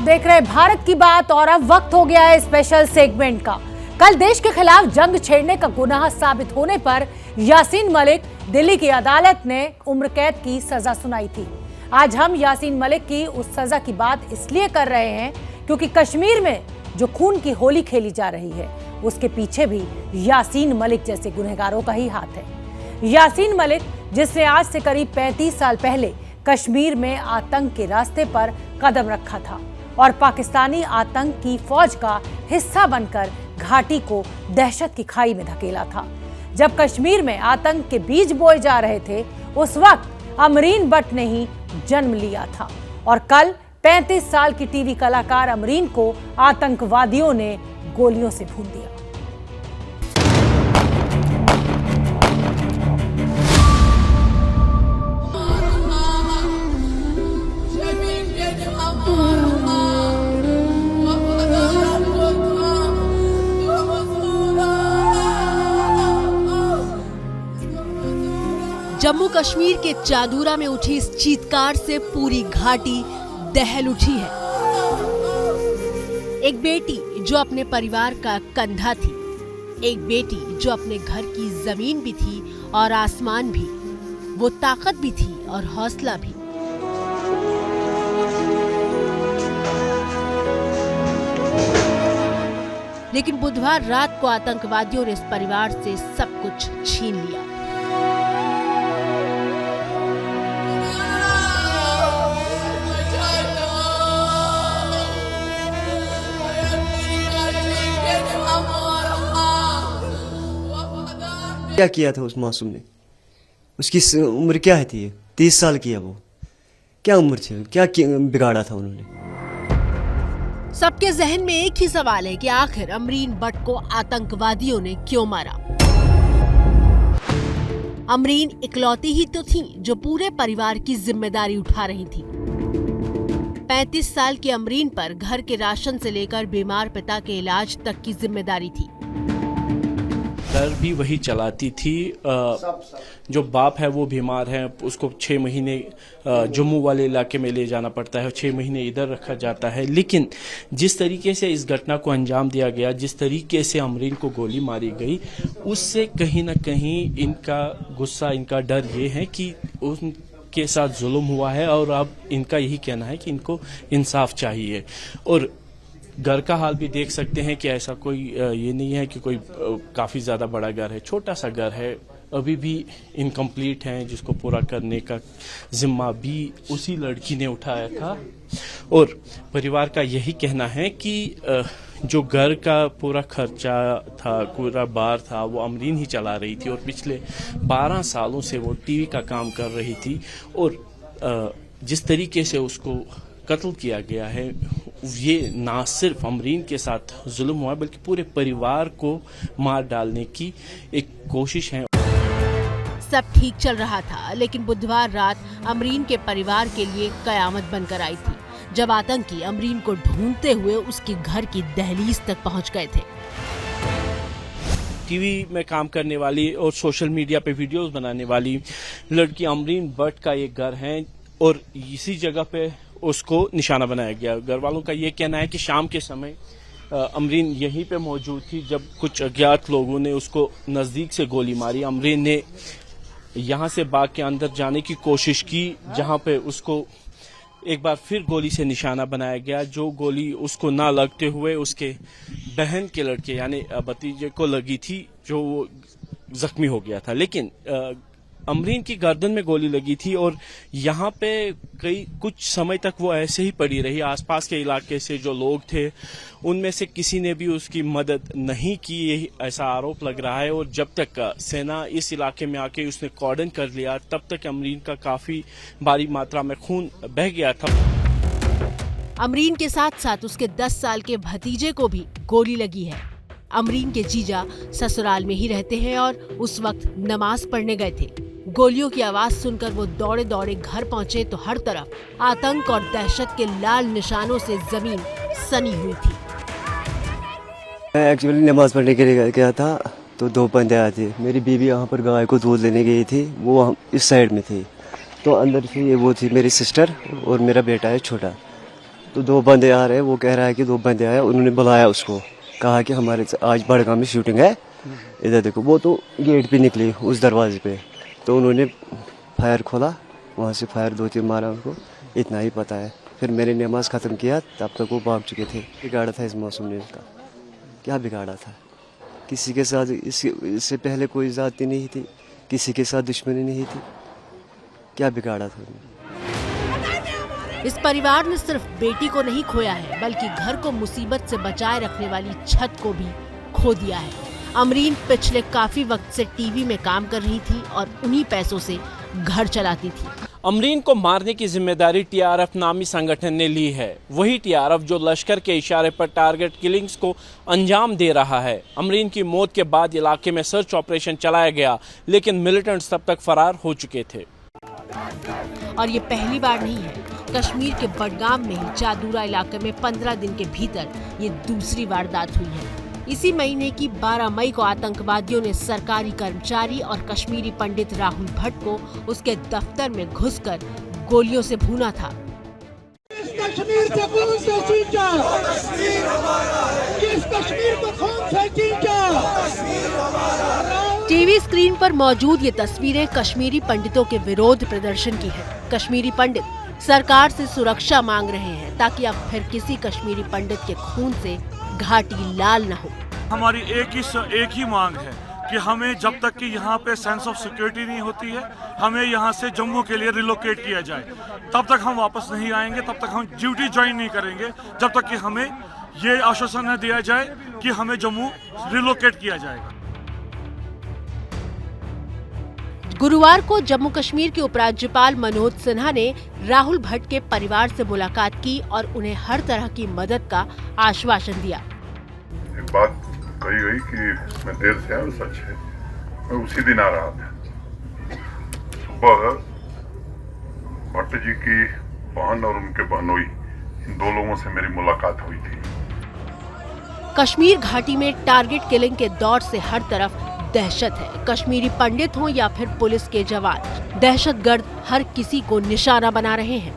आप देख रहे हैं भारत की बात और अब वक्त हो गया है स्पेशल सेगमेंट का। कल देश के खिलाफ जंग छेड़ने का गुनाह साबित होने पर यासीन मलिक दिल्ली की अदालत ने उम्र कैद की सजा सुनाई थी। आज हम यासीन मलिक की उस सजा की बात इसलिए कर रहे हैं क्योंकि कश्मीर में जो खून की होली खेली जा रही है उसके पीछे भी यासीन मलिक जैसे गुनहगारों का ही हाथ है। यासीन मलिक जिसने आज से करीब 35 साल पहले कश्मीर में आतंक के रास्ते पर कदम रखा था और पाकिस्तानी आतंक की फौज का हिस्सा बनकर घाटी को दहशत की खाई में धकेला था। जब कश्मीर में आतंक के बीज बोए जा रहे थे उस वक्त अमरीन भट्ट ने ही जन्म लिया था और कल 35 साल की टीवी कलाकार अमरीन को आतंकवादियों ने गोलियों से भून दिया। जम्मू कश्मीर के चादूरा में उठी इस चीत्कार से पूरी घाटी दहल उठी है। एक बेटी जो अपने परिवार का कंधा थी, एक बेटी जो अपने घर की जमीन भी थी और आसमान भी, वो ताकत भी थी और हौसला भी। लेकिन बुधवार रात को आतंकवादियों ने इस परिवार से सब कुछ छीन लिया। क्या किया था उस मासूम ने? उसकी उम्र क्या है थी? 30 साल की है वो। क्या उम्र थी? क्या बिगाड़ा था उन्होंने? सबके जहन में एक ही सवाल है कि आखिर अमरीन भट्ट को आतंकवादियों ने क्यों मारा? अमरीन इकलौती ही तो थी जो पूरे परिवार की जिम्मेदारी उठा रही थी। 35 साल की अमरीन पर घर के राशन से लेकर बीमार पिता के इलाज तक की जिम्मेदारी थी। घर भी वही चलाती थी। जो बाप है वो बीमार है, उसको 6 महीने जम्मू वाले इलाके में ले जाना पड़ता है, 6 महीने इधर रखा जाता है। लेकिन जिस तरीके से इस घटना को अंजाम दिया गया, जिस तरीके से अमरीन को गोली मारी गई, उससे कहीं ना कहीं इनका गुस्सा, इनका डर ये है कि उनके साथ जुल्म हुआ है और अब इनका यही कहना है कि इनको इंसाफ चाहिए। और घर का हाल भी देख सकते हैं कि ऐसा कोई ये नहीं है कि कोई काफ़ी ज़्यादा बड़ा घर है, छोटा सा घर है, अभी भी इनकम्प्लीट है, जिसको पूरा करने का जिम्मा भी उसी लड़की ने उठाया था। और परिवार का यही कहना है कि जो घर का पूरा खर्चा था, पूरा बार था, वो अमरीन ही चला रही थी और पिछले 12 सालों से वो टीवी का काम कर रही थी। और जिस तरीके से उसको कत्ल किया गया है, ये ना सिर्फ अमरीन के साथ जुल्म हुआ बल्कि पूरे परिवार को मार डालने की एक कोशिश है। सब ठीक चल रहा था, लेकिन बुधवार रात अमरीन के परिवार के लिए कयामत बनकर आई थी जब आतंकी अमरीन को ढूंढते हुए उसके घर की दहलीज तक पहुंच गए थे। टीवी में काम करने वाली और सोशल मीडिया पे वीडियोस बनाने वाली लड़की अमरीन भट्ट का ये घर है और इसी जगह पे उसको निशाना बनाया गया। घर वालों का ये कहना है कि शाम के समय अमरीन यहीं पे मौजूद थी जब कुछ अज्ञात लोगों ने उसको नज़दीक से गोली मारी। अमरीन ने यहाँ से बाग के अंदर जाने की कोशिश की, जहाँ पे उसको एक बार फिर गोली से निशाना बनाया गया। जो गोली उसको ना लगते हुए उसके बहन के लड़के यानी भतीजे को लगी थी, जो वो जख्मी हो गया था। लेकिन अमरीन की गर्दन में गोली लगी थी और यहाँ पे कुछ समय तक वो ऐसे ही पड़ी रही। आसपास के इलाके से जो लोग थे उनमें से किसी ने भी उसकी मदद नहीं की, यही ऐसा आरोप लग रहा है। और जब तक सेना इस इलाके में आके उसने कॉर्डन कर लिया, तब तक अमरीन का काफी भारी मात्रा में खून बह गया था। अमरीन के साथ साथ उसके 10 साल के भतीजे को भी गोली लगी है। अमरीन के जीजा ससुराल में ही रहते हैं और उस वक्त नमाज पढ़ने गए थे। गोलियों की आवाज सुनकर वो दौड़े दौड़े घर पहुंचे तो हर तरफ आतंक और दहशत के लाल निशानों से जमीन सनी हुई थी। मैं एक्चुअली नमाज पढ़ने के लिए गया था तो 2 बंदे आए थे। मेरी बीवी यहाँ पर गाय को दूध लेने गई थी, वो इस साइड में थी। तो अंदर से वो थी मेरी सिस्टर और मेरा बेटा है छोटा। तो 2 बंदे आ रहे हैं, वो कह रहा है कि 2 बंदे आए, उन्होंने बुलाया उसको, कहा कि हमारे आज बड़गांव में शूटिंग है, इधर देखो। वो तो गेट पे निकली उस दरवाजे पे, तो उन्होंने फायर खोला, वहाँ से फायर 2-3 मारा उनको, इतना ही पता है। फिर मैंने नमाज ख़त्म किया, तब तक वो भाग चुके थे। बिगाड़ा था इस मौसम ने उसका, क्या बिगाड़ा था? किसी के साथ इससे पहले कोई ज़्यादती नहीं थी, किसी के साथ दुश्मनी नहीं थी, क्या बिगाड़ा था उसने? इस परिवार ने सिर्फ बेटी को नहीं खोया है, बल्कि घर को मुसीबत से बचाए रखने वाली छत को भी खो दिया है। अमरीन पिछले काफी वक्त से टीवी में काम कर रही थी और उन्हीं पैसों से घर चलाती थी। अमरीन को मारने की जिम्मेदारी टीआरएफ नामी संगठन ने ली है। वही टीआरएफ जो लश्कर के इशारे पर टारगेट किलिंग्स को अंजाम दे रहा है। अमरीन की मौत के बाद इलाके में सर्च ऑपरेशन चलाया गया, लेकिन मिलिटेंट्स तब तक फरार हो चुके थे। और ये पहली बार नहीं है। कश्मीर के बडगाम में ही चादूरा इलाके में 15 दिन के भीतर ये दूसरी वारदात हुई है। इसी महीने की 12 मई को आतंकवादियों ने सरकारी कर्मचारी और कश्मीरी पंडित राहुल भट्ट को उसके दफ्तर में घुसकर गोलियों से भूना था। कश्मीर से खून से सींचा, किस कश्मीर को खून से सींचा। टीवी स्क्रीन पर मौजूद ये तस्वीरें कश्मीरी पंडितों के विरोध प्रदर्शन की है। कश्मीरी पंडित सरकार से सुरक्षा मांग रहे हैं ताकि अब फिर किसी कश्मीरी पंडित के खून से घाटी लाल न हो। हमारी एक ही मांग है कि हमें जब तक कि यहाँ पे सेंस ऑफ सिक्योरिटी नहीं होती है, हमें यहाँ से जम्मू के लिए रिलोकेट किया जाए। तब तक हम वापस नहीं आएंगे, तब तक हम ड्यूटी ज्वाइन नहीं करेंगे, जब तक कि हमें ये आश्वासन न दिया जाए कि हमें जम्मू रिलोकेट किया जाएगा। गुरुवार को जम्मू कश्मीर के उपराज्यपाल मनोज सिन्हा ने राहुल भट्ट के परिवार से मुलाकात की और उन्हें हर तरह की मदद का आश्वासन दिया। एक बात कही गई कि मैं देर से आया, सच है, मैं उसी दिन आ रहा था। सुबह भट्ट जी की बहन और उनके बहनोई, इन 2 लोगों से मेरी मुलाकात हुई थी। कश्मीर घाटी में टारगेट किलिंग के दौर से हर तरफ दहशत है। कश्मीरी पंडित हों या फिर पुलिस के जवान, दहशतगर्द हर किसी को निशाना बना रहे हैं।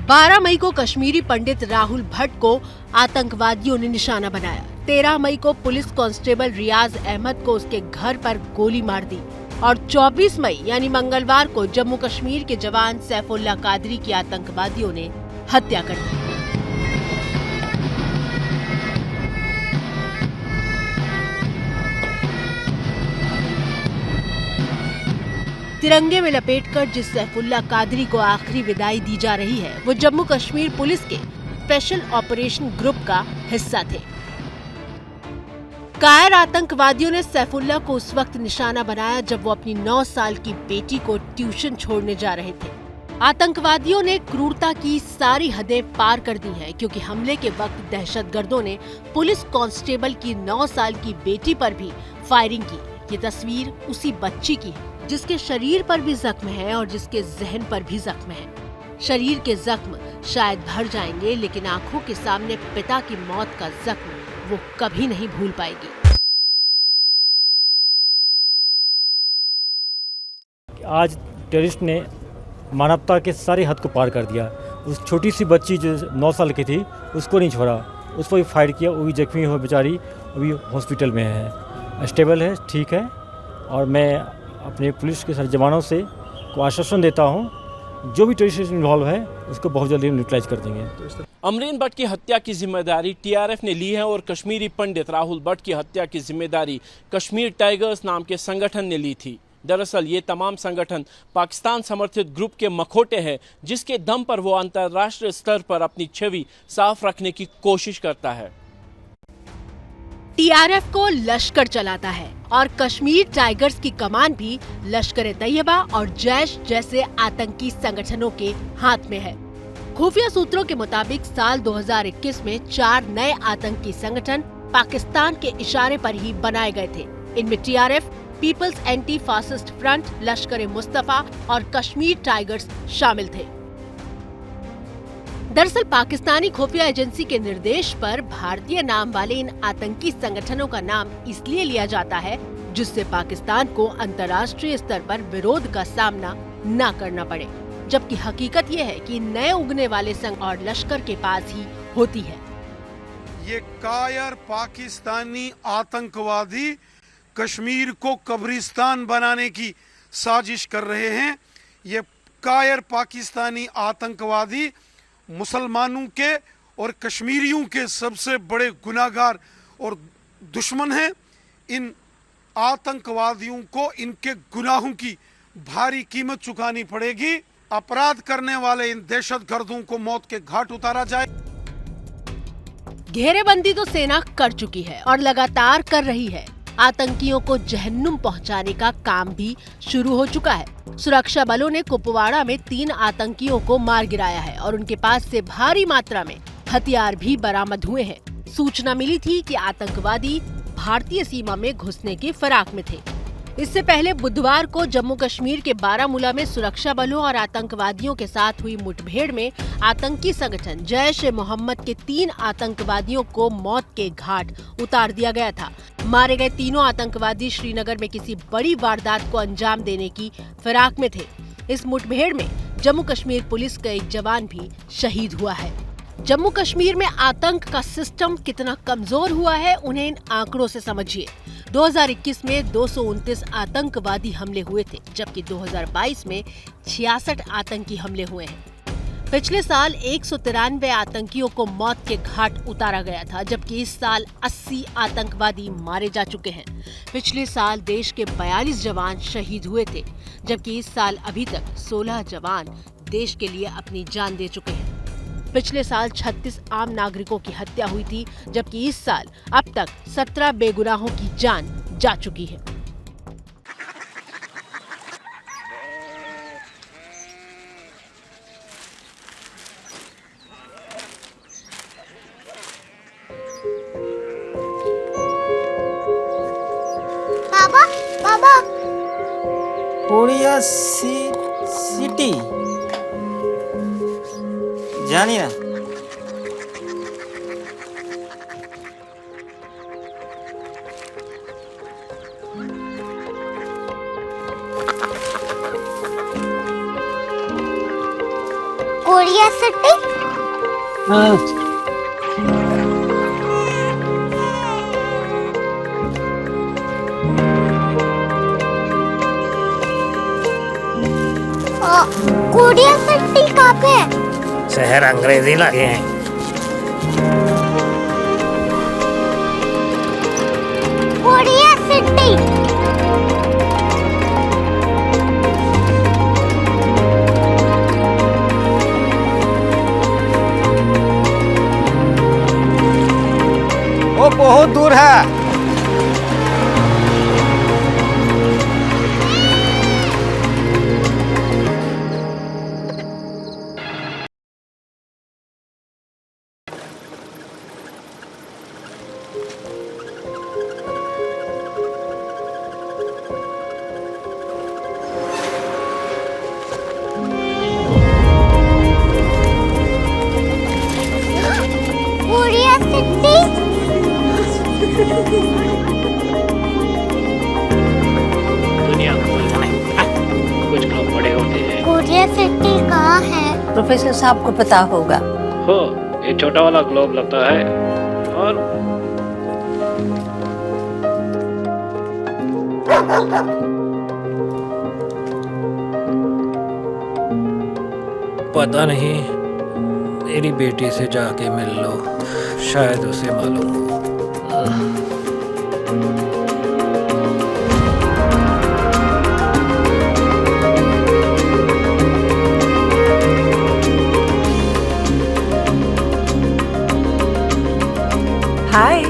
12 मई को कश्मीरी पंडित राहुल भट्ट को आतंकवादियों ने निशाना बनाया। 13 मई को पुलिस कांस्टेबल रियाज अहमद को उसके घर पर गोली मार दी और 24 मई यानी मंगलवार को जम्मू कश्मीर के जवान सैफुल्लाह कादरी की आतंकवादियों ने हत्या कर दी। तिरंगे में लपेटकर जिस सैफुल्लाह कादरी को आखिरी विदाई दी जा रही है, वो जम्मू कश्मीर पुलिस के स्पेशल ऑपरेशन ग्रुप का हिस्सा थे। कायर आतंकवादियों ने सैफुल्लाह को उस वक्त निशाना बनाया जब वो अपनी 9 साल की बेटी को ट्यूशन छोड़ने जा रहे थे। आतंकवादियों ने क्रूरता की सारी हदें पार कर दी हैं, क्योंकि हमले के वक्त दहशतगर्दों ने पुलिस कांस्टेबल की 9 साल की बेटी पर भी फायरिंग की। ये तस्वीर उसी बच्ची की है जिसके शरीर पर भी जख्म है और जिसके जहन पर भी जख्म है। शरीर के जख्म शायद भर जाएंगे, लेकिन आंखों के सामने पिता की मौत का जख्म वो कभी नहीं भूल पाएगी। आज टेररिस्ट ने मानवता के सारी हद को पार कर दिया। उस छोटी सी बच्ची जो 9 साल की थी उसको नहीं छोड़ा, उस पर भी फायर किया। वो भी जख्मी हो बेचारी, वो भी हॉस्पिटल में है, स्टेबल है, ठीक है। और मैं अपने पुलिस के सारे जवानों से को आश्वासन देता हूं, जो भी टेररिस्ट इन्वॉल्व है उसको बहुत जल्दी न्यूट्रलाइज कर देंगे। अमरीन भट्ट की हत्या की जिम्मेदारी टीआरएफ ने ली है और कश्मीरी पंडित राहुल भट्ट की हत्या की जिम्मेदारी कश्मीर टाइगर्स नाम के संगठन ने ली थी। दरअसल ये तमाम संगठन पाकिस्तान समर्थित ग्रुप के मखोटे हैं, जिसके दम पर वो अंतर्राष्ट्रीय स्तर पर अपनी छवि साफ रखने की कोशिश करता है। टीआरएफ को लश्कर चलाता है और कश्मीर टाइगर्स की कमान भी लश्कर-ए-तैयबा और जैश जैसे आतंकी संगठनों के हाथ में है। खुफिया सूत्रों के मुताबिक साल 2021 में 4 नए आतंकी संगठन पाकिस्तान के इशारे पर ही बनाए गए थे। इनमें TRF, people's anti fascist front, Lashkar-e-Mustafa और कश्मीर टाइगर्स शामिल थे। दरअसल पाकिस्तानी खुफिया एजेंसी के निर्देश पर भारतीय नाम वाले इन आतंकी संगठनों का नाम इसलिए लिया जाता है जिससे पाकिस्तान को अंतर्राष्ट्रीय स्तर पर विरोध का सामना न करना पड़े। जबकि हकीकत ये है कि नए उगने वाले संघ और लश्कर के पास ही होती है। ये कायर पाकिस्तानी आतंकवादी कश्मीर को कब्रिस्तान बनाने की साजिश कर रहे हैं। ये कायर पाकिस्तानी आतंकवादी मुसलमानों के और कश्मीरियों के सबसे बड़े गुनाहगार और दुश्मन हैं। इन आतंकवादियों को इनके गुनाहों की भारी कीमत चुकानी पड़ेगी। अपराध करने वाले इन दहशतगर्दों को मौत के घाट उतारा जाए। घेरेबंदी तो सेना कर चुकी है और लगातार कर रही है। आतंकियों को जहन्नुम पहुंचाने का काम भी शुरू हो चुका है। सुरक्षा बलों ने कुपवाड़ा में 3 आतंकियों को मार गिराया है और उनके पास से भारी मात्रा में हथियार भी बरामद हुए हैं। सूचना मिली थी कि आतंकवादी भारतीय सीमा में घुसने की फिराक में थे। इससे पहले बुधवार को जम्मू कश्मीर के बारामूला में सुरक्षा बलों और आतंकवादियों के साथ हुई मुठभेड़ में आतंकी संगठन जैश ए मोहम्मद के 3 आतंकवादियों को मौत के घाट उतार दिया गया था। मारे गए तीनों आतंकवादी श्रीनगर में किसी बड़ी वारदात को अंजाम देने की फिराक में थे। इस मुठभेड़ में जम्मू कश्मीर पुलिस का एक जवान भी शहीद हुआ है। जम्मू कश्मीर में आतंक का सिस्टम कितना कमजोर हुआ है उन्हें इन आंकड़ों से समझिए। 2021 में 229 आतंकवादी हमले हुए थे, जबकि 2022 में 66 आतंकी हमले हुए हैं। पिछले साल 193 आतंकियों को मौत के घाट उतारा गया था, जबकि इस साल 80 आतंकवादी मारे जा चुके हैं। पिछले साल देश के 42 जवान शहीद हुए थे, जबकि इस साल अभी तक 16 जवान देश के लिए अपनी जान दे चुके हैं। पिछले साल 36 आम नागरिकों की हत्या हुई थी, जबकि इस साल अब तक 17 बेगुनाहों की जान जा चुकी है। बाबा बाबा कोरिया सिटी जानी ना कोरिया सिटी। कोरिया सिटी कहाँ पे है? शहर अंग्रेजी लगे हैं। Korea city. वो बहुत दूर है। Korea city. दुनिया कुछ लोग बड़े होते हैं। कोरिया सिटी कहाँ है? प्रोफेसर साहब को पता होगा। हो, ये छोटा वाला ग्लोब लगता है और पता नहीं, मेरी बेटी से जाके मिल लो, शायद उसे मालूम हो। हाय,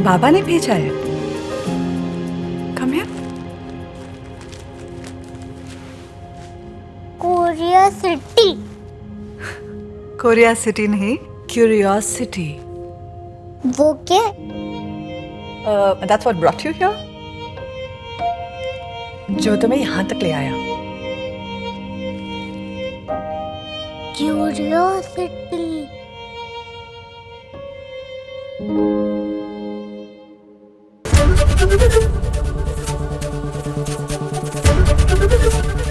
बाबा ने भेजा है। Come here. Korea city. Korea city नहीं, क्यूरियोसिटी। वो क्या? That's what brought you here? जो तुम्हें यहाँ तक ले आया। क्यूरियोसिटी।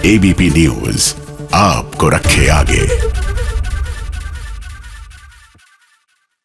एबीपी न्यूज आपको रखे आगे।